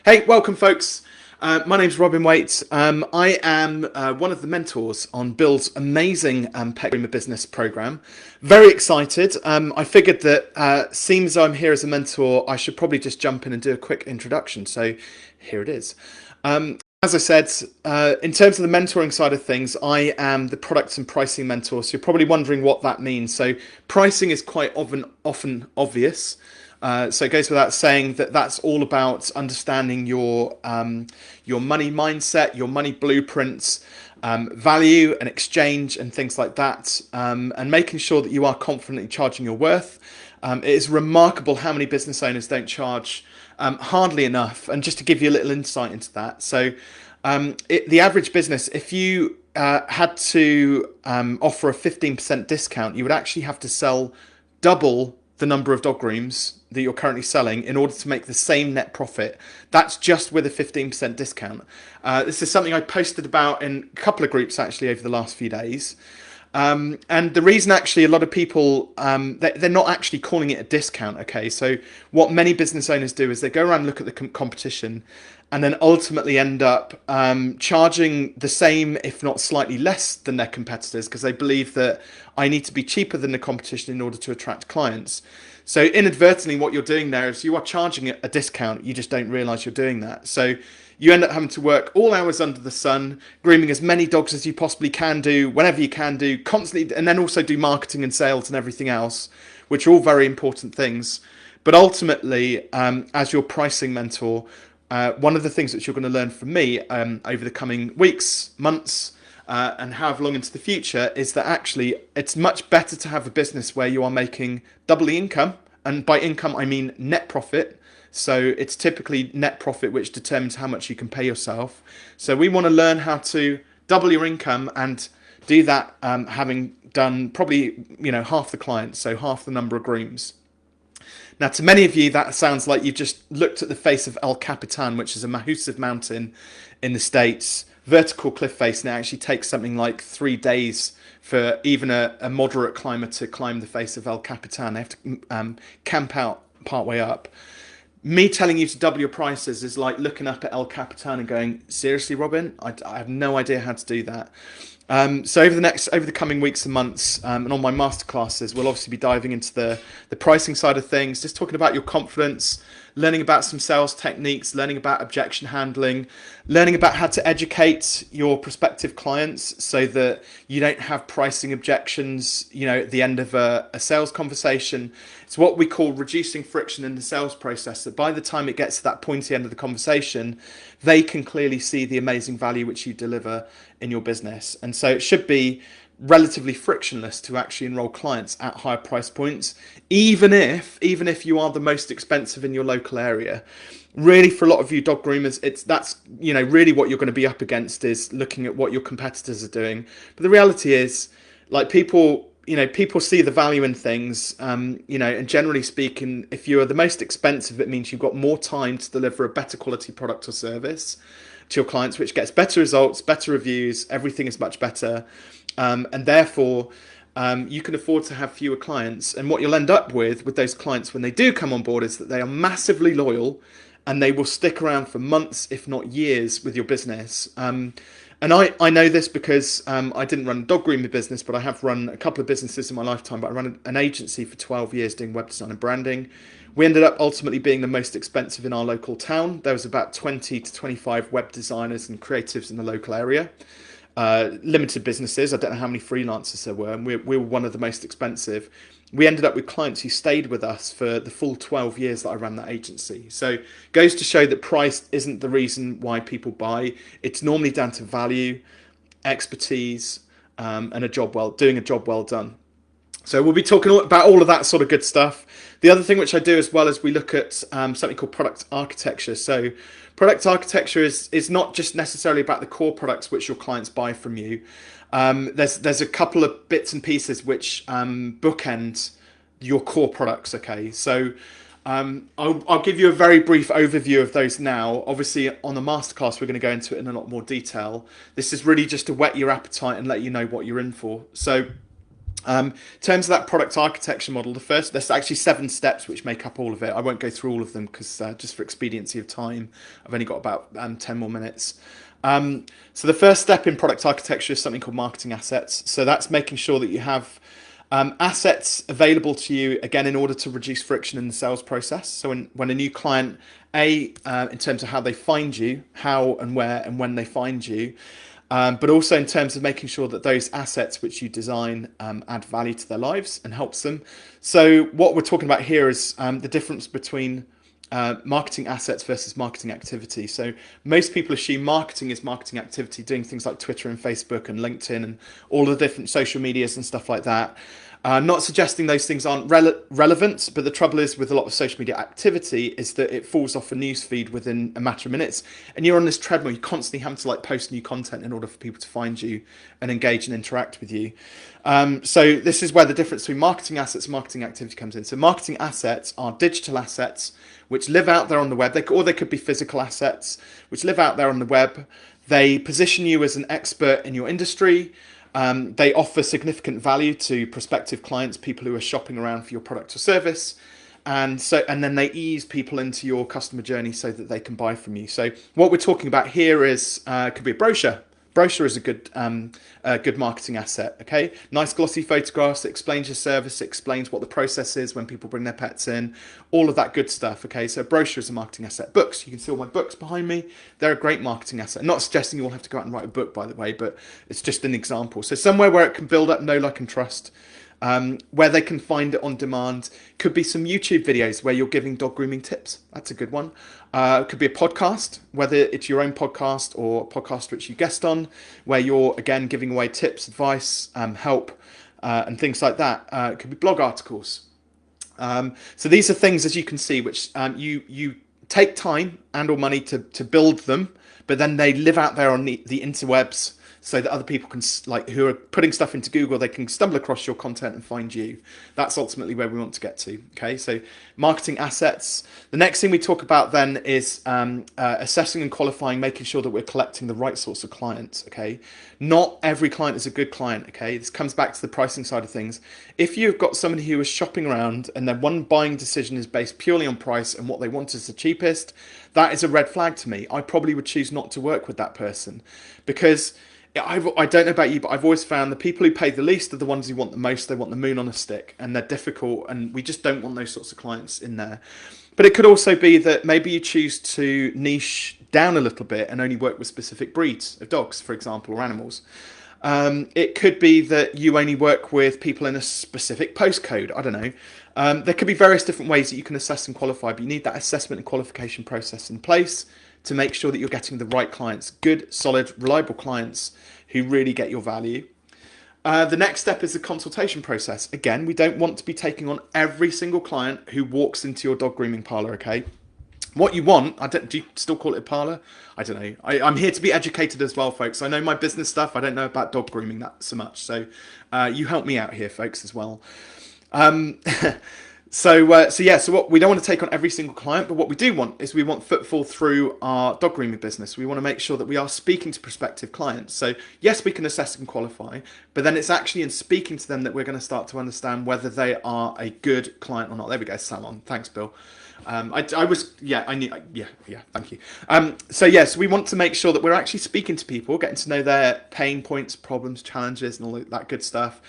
Hey, welcome folks. My name's Robin Waite. I am one of the mentors on Bill's amazing Pet Groomer Business Programme. Very excited. I figured that seeing as I'm here as a mentor, I should probably just jump in and do a quick introduction. So here it is. As I said, in terms of the mentoring side of things, I am the products and pricing mentor. So you're probably wondering what that means. So pricing is quite often obvious. So it goes without saying that that's all about understanding your money mindset, your money blueprints, value and exchange and things like that, and making sure that you are confidently charging your worth. It is remarkable how many business owners don't charge hardly enough. And just to give you a little insight into that, so the average business, if you had to offer a 15% discount, you would actually have to sell double the number of dog grooms that you're currently selling in order to make the same net profit. That's just with a 15% discount. This is something I posted about in a couple of groups actually over the last few days. And the reason actually a lot of people, they're not actually calling it a discount, okay? So what many business owners do is they go around and look at the competition and then ultimately end up charging the same, if not slightly less than their competitors, because they believe that I need to be cheaper than the competition in order to attract clients. So inadvertently what you're doing there is you are charging a discount, you just don't realize you're doing that. So you end up having to work all hours under the sun, grooming as many dogs as you possibly can do, whenever you can do, constantly, and then also do marketing and sales and everything else, which are all very important things. But ultimately, as your pricing mentor, one of the things that you're going to learn from me over the coming weeks, months, and however long into the future is that actually it's much better to have a business where you are making double the income. And by income, I mean net profit. So it's typically net profit which determines how much you can pay yourself. So we want to learn how to double your income and do that having done probably half the clients, so half the number of grooms. Now, to many of you, that sounds like you've just looked at the face of El Capitan, which is a massive mountain in the States, vertical cliff face, and it actually takes something like 3 days for even a moderate climber to climb the face of El Capitan. They have to camp out part way up. Me telling you to double your prices is like looking up at El Capitan and going, seriously, Robin? I have no idea how to do that. So over the coming weeks and months, and on my masterclasses, we'll obviously be diving into the pricing side of things, just talking about your confidence, learning about some sales techniques, learning about objection handling, learning about how to educate your prospective clients so that you don't have pricing objections, at the end of a sales conversation. It's what we call reducing friction in the sales process, that by the time it gets to that pointy end of the conversation, they can clearly see the amazing value which you deliver in your business. And so it should be relatively frictionless to actually enroll clients at higher price points, even if you are the most expensive in your local area. Really, for a lot of you dog groomers, that's really what you're going to be up against is looking at what your competitors are doing. But the reality is, like, people see the value in things, and generally speaking, if you are the most expensive, it means you've got more time to deliver a better quality product or service to your clients, which gets better results, better reviews, everything is much better. And therefore, you can afford to have fewer clients. And what you'll end up with those clients when they do come on board is that they are massively loyal and they will stick around for months, if not years, with your business. And I know this because I didn't run a dog grooming business, but I have run a couple of businesses in my lifetime. But I ran an agency for 12 years doing web design and branding. We ended up ultimately being the most expensive in our local town. There was about 20 to 25 web designers and creatives in the local area. Limited businesses. I don't know how many freelancers there were, and we were one of the most expensive. We ended up with clients who stayed with us for the full 12 years that I ran that agency. So it goes to show that price isn't the reason why people buy. It's normally down to value, expertise, and doing a job well done. So we'll be talking about all of that sort of good stuff. The other thing which I do as well is we look at something called product architecture. So product architecture is not just necessarily about the core products which your clients buy from you. There's a couple of bits and pieces which bookend your core products. Okay, so I'll give you a very brief overview of those now. Obviously, on the masterclass, we're going to go into it in a lot more detail. This is really just to whet your appetite and let you know what you're in for. So In terms of that product architecture model, there's actually 7 steps which make up all of it. I won't go through all of them because just for expediency of time, I've only got about 10 more minutes. So the first step in product architecture is something called marketing assets. So that's making sure that you have assets available to you, again, in order to reduce friction in the sales process. So when a new client, in terms of how they find you, how and where and when they find you, but also in terms of making sure that those assets which you design add value to their lives and helps them. So what we're talking about here is the difference between marketing assets versus marketing activity. So most people assume marketing is marketing activity, doing things like Twitter and Facebook and LinkedIn and all the different social medias and stuff like that. Not suggesting those things aren't relevant, but the trouble is with a lot of social media activity is that it falls off a news feed within a matter of minutes, and you're on this treadmill. You constantly have to post new content in order for people to find you and engage and interact with you. So this is where the difference between marketing assets and marketing activity comes in. So marketing assets are digital assets which live out there on the web, or they could be physical assets which live out there on the web. They position you as an expert in your industry. They offer significant value to prospective clients, people who are shopping around for your product or service, and then they ease people into your customer journey so that they can buy from you. So what we're talking about here is could be a brochure. Brochure is a good marketing asset. Okay, nice glossy photographs. It explains your service. It explains what the process is when people bring their pets in. All of that good stuff. Okay, so brochure is a marketing asset. Books. You can see all my books behind me. They're a great marketing asset. I'm not suggesting you all have to go out and write a book, by the way, but it's just an example. So somewhere where it can build up know, like, and trust. Where they can find it on demand. Could be some YouTube videos where you're giving dog grooming tips. That's a good one. It could be a podcast, whether it's your own podcast or a podcast which you guest on, where you're, again, giving away tips, advice, help, and things like that. It could be blog articles. So these are things, as you can see, which you take time and or money to build them, but then they live out there on the interwebs, so that other people can, who are putting stuff into Google, they can stumble across your content and find you. That's ultimately where we want to get to. Okay, so marketing assets. The next thing we talk about then is assessing and qualifying, making sure that we're collecting the right sorts of clients. Okay, not every client is a good client. Okay, this comes back to the pricing side of things. If you've got somebody who is shopping around and their one buying decision is based purely on price and what they want is the cheapest, that is a red flag to me. I probably would choose not to work with that person, because I don't know about you, but I've always found the people who pay the least are the ones who want the most. They want the moon on a stick, and they're difficult, and we just don't want those sorts of clients in there. But it could also be that maybe you choose to niche down a little bit and only work with specific breeds of dogs, for example, or animals. It could be that you only work with people in a specific postcode. I don't know. There could be various different ways that you can assess and qualify, but you need that assessment and qualification process in place to make sure that you're getting the right clients, good, solid, reliable clients who really get your value. The next step is the consultation process. Again, we don't want to be taking on every single client who walks into your dog grooming parlour, okay? What you want, do you still call it a parlour? I don't know. I'm here to be educated as well, folks. I know my business stuff. I don't know about dog grooming that so much. So you help me out here, folks, as well. So what we don't want to take on every single client, but what we do want is we want footfall through our dog grooming business. We want to make sure that we are speaking to prospective clients. So yes, we can assess and qualify, but then it's actually in speaking to them that we're going to start to understand whether they are a good client or not. There we go, salon. Thanks, Bill. Thank you. So we want to make sure that we're actually speaking to people, getting to know their pain points, problems, challenges, and all that good stuff.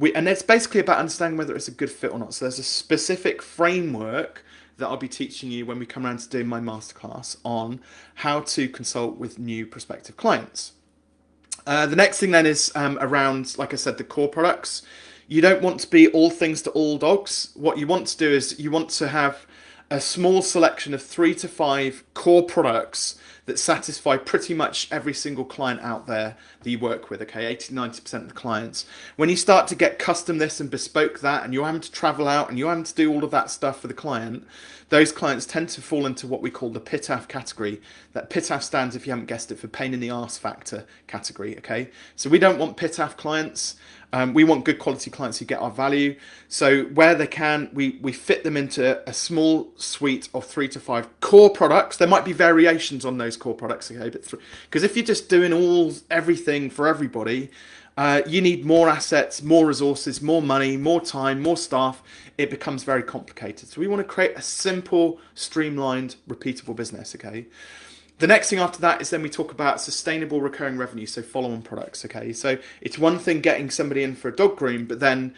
And it's basically about understanding whether it's a good fit or not. So there's a specific framework that I'll be teaching you when we come around to doing my masterclass on how to consult with new prospective clients. The next thing then is around, like I said, the core products. You don't want to be all things to all dogs. What you want to do is you want to have a small selection of 3 to 5 core products that satisfy pretty much every single client out there that you work with, okay, 80-90% of the clients. When you start to get custom this and bespoke that, and you're having to travel out and you're having to do all of that stuff for the client, those clients tend to fall into what we call the PITAF category. That PITAF stands, if you haven't guessed it, for pain in the arse factor category, okay? So we don't want PITAF clients. We want good quality clients who get our value. So where they can, we fit them into a small suite of 3 to 5 core products. There might be variations on those core products, okay? But because if you're just doing everything for everybody, you need more assets, more resources, more money, more time, more staff. It becomes very complicated. So we want to create a simple, streamlined, repeatable business, okay? The next thing after that is then we talk about sustainable recurring revenue, so follow-on products, okay? So it's one thing getting somebody in for a dog groom, but then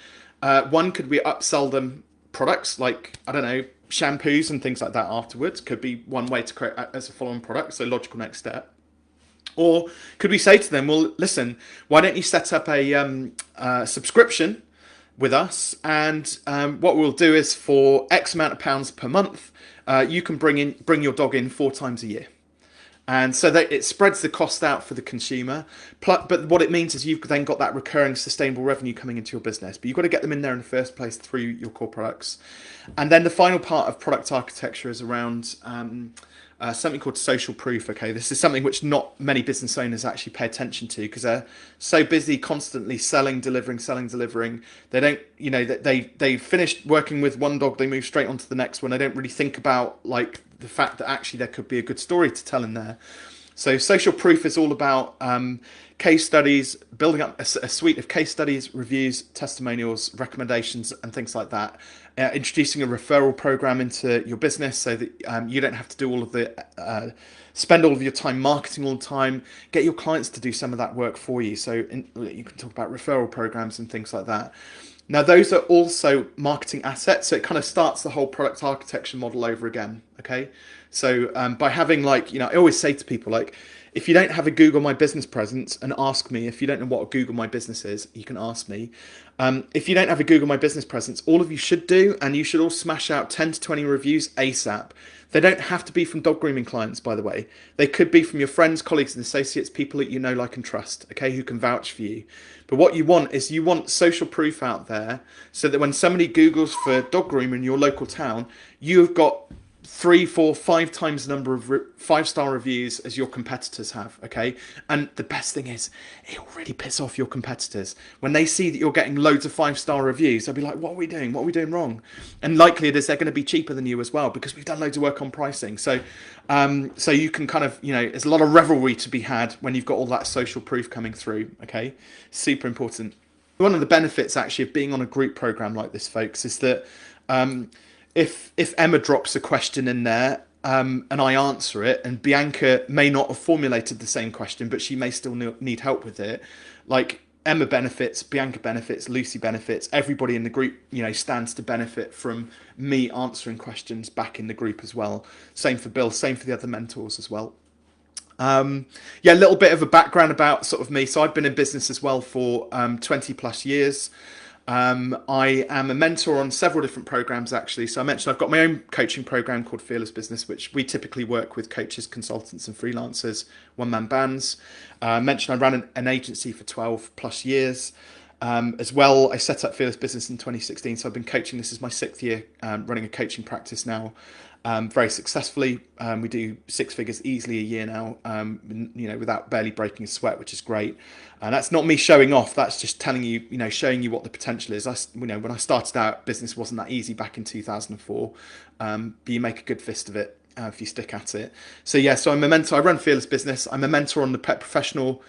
one, could we upsell them products like, I don't know, shampoos and things like that afterwards? Could be one way to create as a follow-on product, so logical next step. Or could we say to them, well, listen, why don't you set up a subscription with us, and what we'll do is for X amount of pounds per month, you can bring your dog in 4 times a year. And so that it spreads the cost out for the consumer. But what it means is you've then got that recurring sustainable revenue coming into your business. But you've got to get them in there in the first place through your core products. And then the final part of product architecture is around something called social proof. Okay, this is something which not many business owners actually pay attention to because they're so busy constantly selling, delivering. They don't, they finished working with one dog, they move straight on to the next one. They don't really think about like the fact that actually there could be a good story to tell in there. So social proof is all about case studies, building up a suite of case studies, reviews, testimonials, recommendations, and things like that. Introducing a referral program into your business so that you don't have to do all of the spend all of your time marketing all the time. Get your clients to do some of that work for you. So you can talk about referral programs and things like that. Now, those are also marketing assets, so it kind of starts the whole product architecture model over again, okay? So by having I always say to people, like, if you don't have a Google My Business presence, and ask me, if you don't know what a Google My Business is, you can ask me. If you don't have a Google My Business presence, all of you should do, and you should all smash out 10 to 20 reviews ASAP. They don't have to be from dog grooming clients, by the way. They could be from your friends, colleagues and associates, people that you know, like and trust, okay, who can vouch for you. But what you want is you want social proof out there so that when somebody Googles for dog groomer in your local town, you've got 3, 4, 5 times the number of 5-star reviews as your competitors have, okay? And the best thing is, it'll really piss off your competitors. When they see that you're getting loads of 5-star reviews, they'll be like, what are we doing? What are we doing wrong? And likely it is they're going to be cheaper than you as well, because we've done loads of work on pricing. So so you can kind of, there's a lot of revelry to be had when you've got all that social proof coming through, okay? Super important. One of the benefits actually of being on a group program like this, folks, is that if Emma drops a question in there and I answer it, and Bianca may not have formulated the same question, but she may still need help with it, like Emma benefits, Bianca benefits, Lucy benefits, everybody in the group, stands to benefit from me answering questions back in the group as well. Same for Bill, same for the other mentors as well. A little bit of a background about sort of me. So I've been in business as well for 20 plus years. I am a mentor on several different programs, actually. So I mentioned I've got my own coaching program called Fearless Business, which we typically work with coaches, consultants and freelancers, one-man bands. I mentioned I ran an agency for 12 plus years. As well, I set up Fearless Business in 2016. So I've been coaching. This is my 6th year running a coaching practice now. Very successfully. We do 6 figures easily a year now, without barely breaking a sweat, which is great. And that's not me showing off. That's just telling you, showing you what the potential is. When I started out, business wasn't that easy back in 2004, but you make a good fist of it if you stick at it. So I'm a mentor. I run Fearless Business. I'm a mentor on the Pet Professional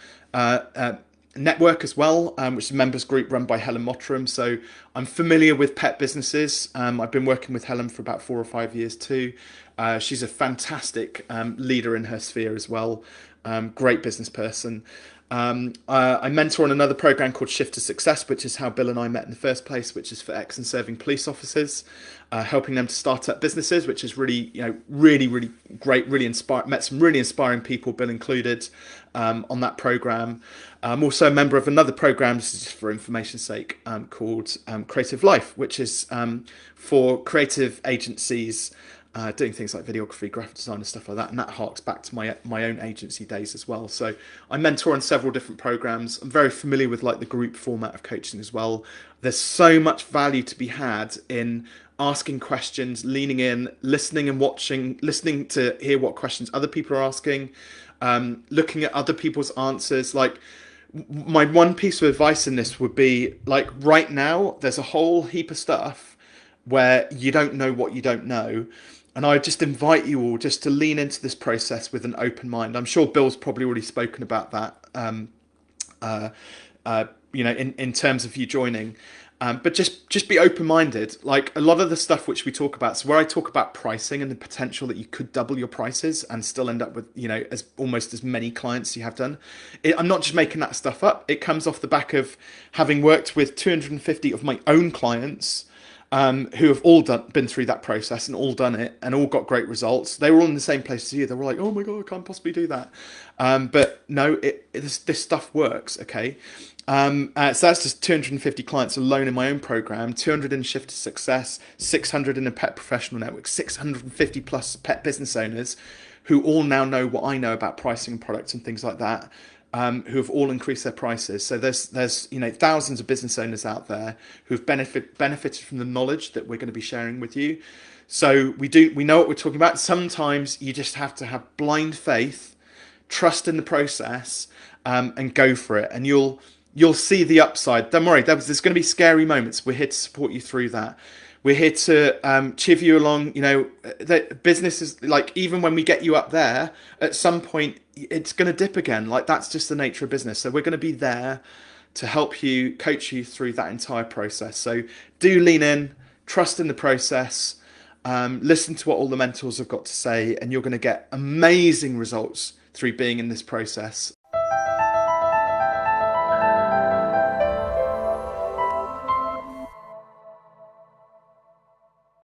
network as well, which is a members group run by Helen Mottram. So I'm familiar with pet businesses. I've been working with Helen for about 4 or 5 years too. She's a fantastic leader in her sphere as well. Great business person. I mentor on another program called Shift to Success, which is how Bill and I met in the first place, which is for ex and serving police officers, helping them to start up businesses, which is really, really great, really inspired. Met some really inspiring people, Bill included, on that program. I'm also a member of another program, just for information's sake, called Creative Life, which is for creative agencies doing things like videography, graphic design and stuff like that, and that harks back to my own agency days as well. So I mentor on several different programs. I'm very familiar with the group format of coaching as well. There's so much value to be had in asking questions, leaning in, listening and watching, listening to hear what questions other people are asking, looking at other people's answers. My one piece of advice in this would be, right now there's a whole heap of stuff where you don't know what you don't know. And I just invite you all just to lean into this process with an open mind. I'm sure Bill's probably already spoken about that in terms of you joining. But just be open-minded. Like a lot of the stuff which we talk about, so where I talk about pricing and the potential that you could double your prices and still end up with, as almost as many clients as you have done. I'm not just making that stuff up. It comes off the back of having worked with 250 of my own clients, who have all been through that process and all done it and all got great results. They were all in the same place as you. They were like, "Oh my god, I can't possibly do that." But no, this stuff works. Okay, so that's just 250 clients alone in my own program, 200 in Shift to Success, 600 in a pet professional network, 650 plus pet business owners who all now know what I know about pricing and products and things like that. Who have all increased their prices. So there's thousands of business owners out there who've benefited from the knowledge that we're going to be sharing with you. So we know what we're talking about. Sometimes you just have to have blind faith, trust in the process, and go for it, and you'll see the upside. Don't worry, there's going to be scary moments. We're here to support you through that. We're here to chiv you along. The business is like, even when we get you up there, at some point it's going to dip again. Like that's just the nature of business. So we're going to be there to help you, coach you through that entire process. So do lean in, trust in the process, listen to what all the mentors have got to say, and you're going to get amazing results through being in this process.